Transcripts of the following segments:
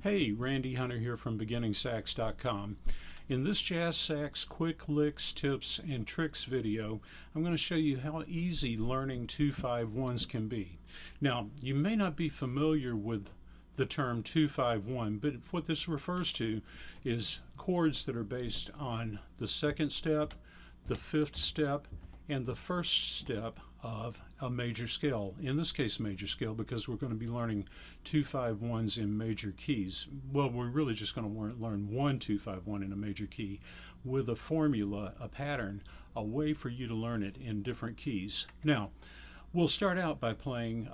Hey, Randy Hunter here from BeginningSax.com. In this Jazz Sax Quick Licks, Tips, and Tricks video, I'm going to show you how easy learning 2-5-1s can be. Now, you may not be familiar with the term 2-5-1, but what this refers to is chords that are based on the second step, the fifth step, and the first step of a major scale. In this case, major scale, because we're going to be learning 2-5-1s in major keys. Well, we're really just going to learn 1-2-5-1 in a major key with a formula, a pattern, a way for you to learn it in different keys. Now, we'll start out by playing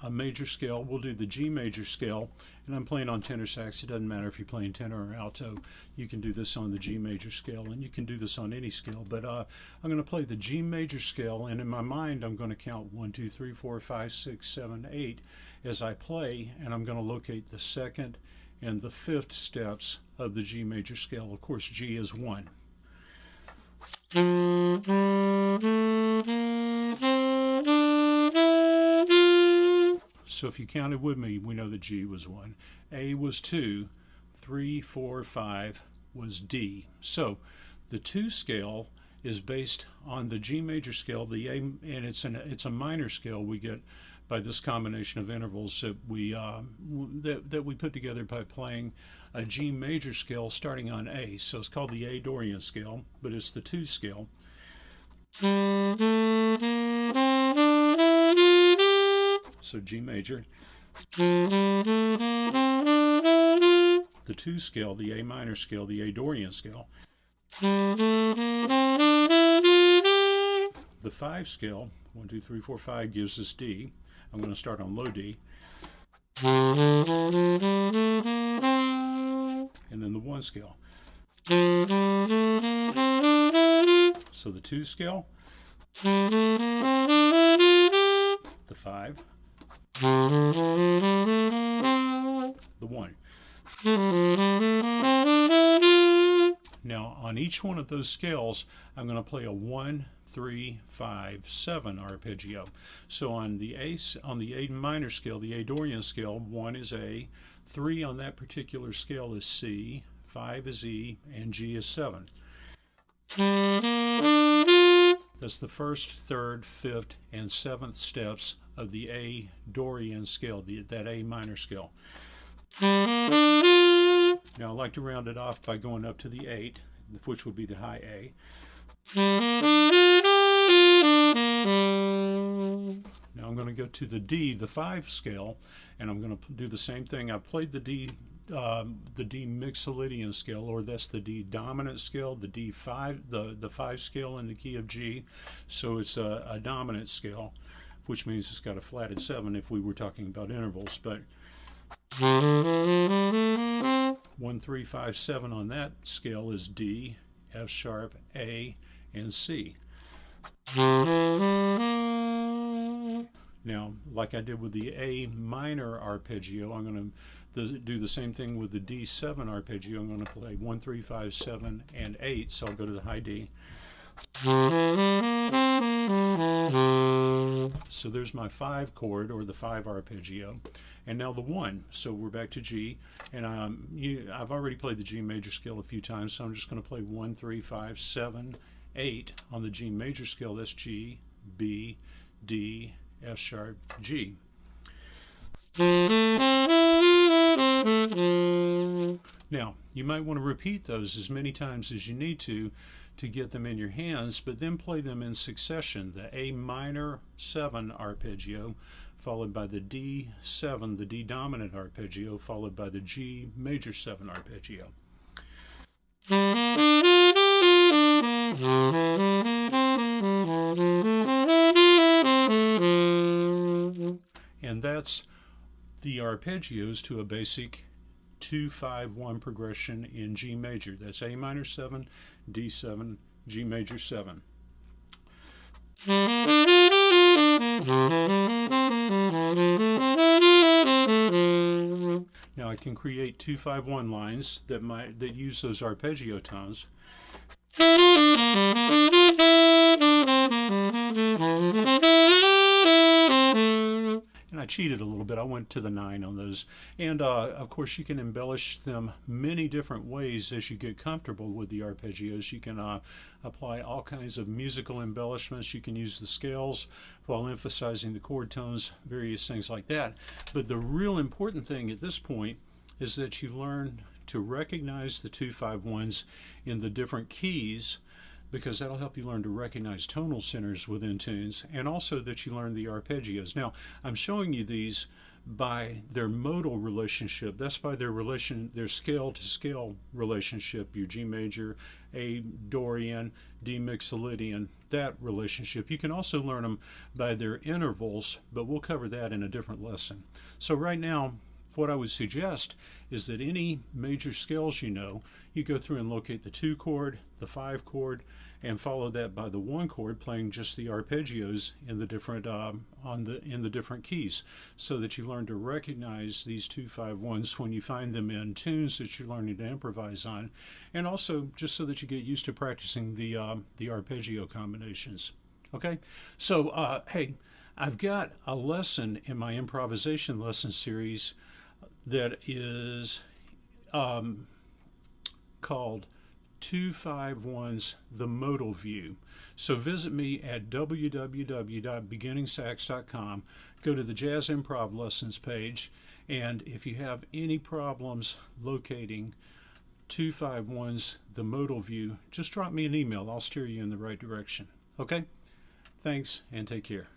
a major scale. We'll do the G major scale, and I'm playing on tenor sax. It doesn't matter if you're playing tenor or alto. You can do this on the G major scale, and you can do this on any scale. But I'm going to play the G major scale, and in my mind, I'm going to count 1, 2, 3, 4, 5, 6, 7, 8 as I play, and I'm going to locate the second and the fifth steps of the G major scale. Of course, G is 1. So if you counted with me, we know that G was 1. A was 2, 3, 4, 5 was D. So the 2 scale is based on the G major scale, the A, and it's a minor scale we get by this combination of intervals that we put together by playing a G major scale starting on A. So it's called the A Dorian scale, but it's the 2 scale. So G major, the 2 scale, the A minor scale, the A Dorian scale, the 5 scale, 1, 2, 3, 4, 5 gives us D. I'm going to start on low D, and then the 1 scale. So the 2 scale, the 5, the 1. Now on each one of those scales, I'm going to play a 1, 3, 5, 7 arpeggio. So on the A minor scale, the A Dorian scale, 1 is A, 3 on that particular scale is C, 5 is E, and G is 7. That's the first, third, fifth, and seventh steps of the A Dorian scale, that A minor scale. Now I like to round it off by going up to the 8, which would be the high A. Now I'm going to go to the D, the 5 scale, and I'm going to do the same thing. I've played the D Mixolydian scale, or that's the D dominant scale, the D5, the 5 scale in the key of G. So it's a dominant scale, which means it's got a flatted 7 if we were talking about intervals. But 1, 3, 5, 7 on that scale is D, F sharp, A, and C. Now, like I did with the A minor arpeggio, I'm going to do the same thing with the D7 arpeggio. I'm going to play 1, 3, 5, 7, and 8, so I'll go to the high D. So there's my 5 chord, or the 5 arpeggio, and now the 1. So we're back to G, and I've already played the G major scale a few times, so I'm just going to play 1, 3, 5, 7, 8 on the G major scale. That's G, B, D, F sharp, G. Now, you might want to repeat those as many times as you need to get them in your hands, but then play them in succession. The A minor 7 arpeggio, followed by the D7, the D dominant arpeggio, followed by the G major 7 arpeggio. And that's the arpeggios to a basic 2-5-1 progression in G major. That's A minor 7, D7, G major 7. Now I can create 2-5-1 lines that use those arpeggio tones. and I cheated a little bit. I went to the 9 on those. And of course, you can embellish them many different ways as you get comfortable with the arpeggios. You can apply all kinds of musical embellishments. You can use the scales while emphasizing the chord tones, various things like that. But the real important thing at this point is that you learn to recognize the 2-5-1s in the different keys, because that'll help you learn to recognize tonal centers within tunes, and also that you learn the arpeggios. Now, I'm showing you these by their modal relationship. That's by their scale to scale relationship. Your G major, A Dorian, D Mixolydian, that relationship. You can also learn them by their intervals, but we'll cover that in a different lesson. So right now, what I would suggest is that any major scales you go through and locate the 2 chord, the 5 chord, and follow that by the 1 chord, playing just the arpeggios in the different in the different keys, so that you learn to recognize these 2-5-1s when you find them in tunes that you're learning to improvise on, and also just so that you get used to practicing the arpeggio combinations. Okay, so hey, I've got a lesson in my improvisation lesson series that is called 2-5-1s, the modal view. So visit me at www.beginningsax.com, go to the Jazz Improv Lessons page, and if you have any problems locating 2-5-1s, the modal view, just drop me an email. I'll steer you in the right direction. Okay? Thanks, and take care.